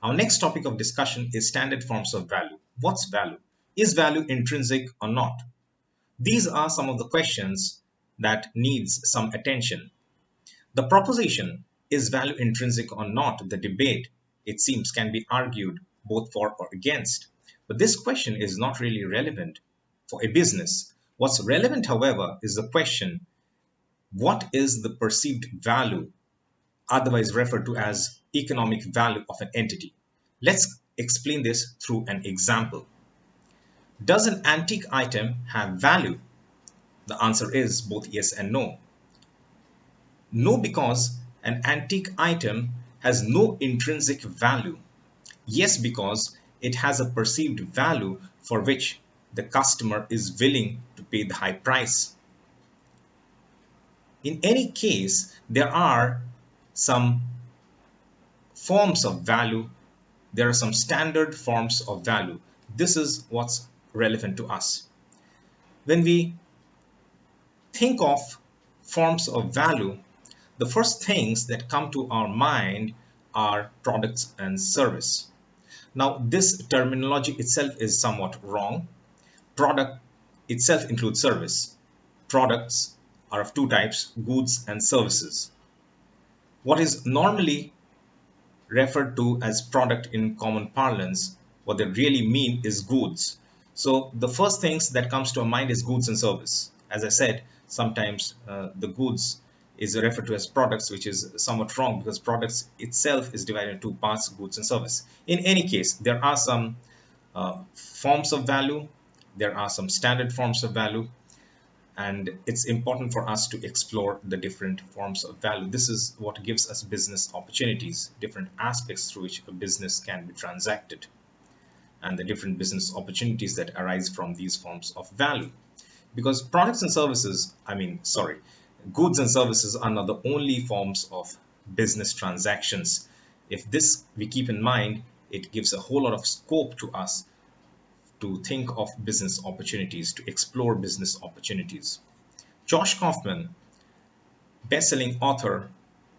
Our next topic of discussion is standard forms of value. What's value? Is value intrinsic or not? These are some of the questions that needs some attention. The proposition, is value intrinsic or not, the debate, it seems, can be argued both for or against. But this question is not really relevant for a business. What's relevant, however, is the question, what is the perceived value, otherwise referred to as economic value of an entity? Let's explain this through an example. Does an antique item have value? The answer is both yes and no. No, because an antique item has no intrinsic value. Yes, because it has a perceived value for which the customer is willing to pay the high price. In any case, there are some forms of value. There are some standard forms of value. This is what's relevant to us. When we think of forms of value, the first things that come to our mind are products and service. Now, this terminology itself is somewhat wrong. Product itself includes service. Products are of two types, goods and services. What is normally referred to as product in common parlance, what they really mean is goods. So the first things that comes to our mind is goods and service. As I said, sometimes the goods is referred to as products, which is somewhat wrong because products itself is divided into two parts, goods and service. In any case, there are some forms of value, there are some standard forms of value, and it's important for us to explore the different forms of value. This is what gives us business opportunities, different aspects through which a business can be transacted, and the different business opportunities that arise from these forms of value. Because products and services, goods and services are not the only forms of business transactions. If this we keep in mind, it gives a whole lot of scope to us to think of business opportunities, to explore business opportunities. Josh Kaufman, best-selling author,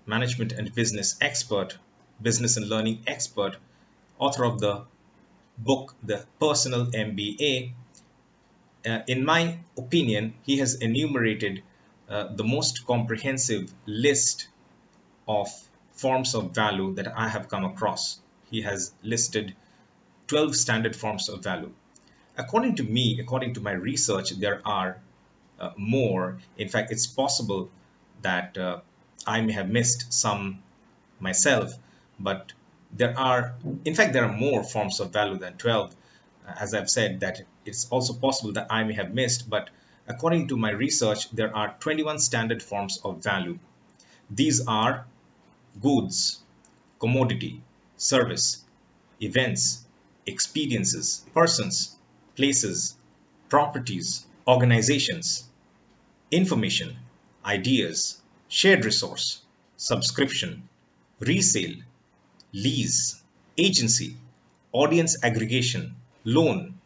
management and business expert, business and learning expert, author of the book, The Personal MBA, in my opinion, he has enumerated the most comprehensive list of forms of value that I have come across. He has listed 12 standard forms of value. According to me, according to my research, there are more. In fact, it's possible that I may have missed some myself, but there are more forms of value than 12. As I've said, that it's also possible that I may have missed, but according to my research, there are 21 standard forms of value. These are goods, commodity, service, events, experiences, persons, places, properties, organizations, information, ideas, shared resource, subscription, resale, lease, agency, audience aggregation, loan,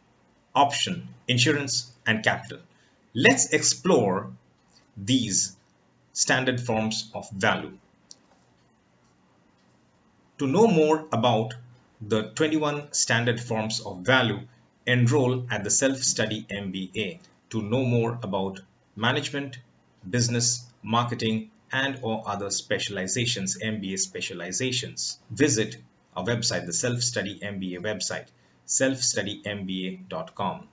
option, insurance, and capital. Let's explore these standard forms of value. To know more about the 21 standard forms of value, enroll at the Self-Study MBA. To know more about management, business, marketing, and or other specializations, MBA specializations, visit our website, the Self-Study MBA website, selfstudymba.com.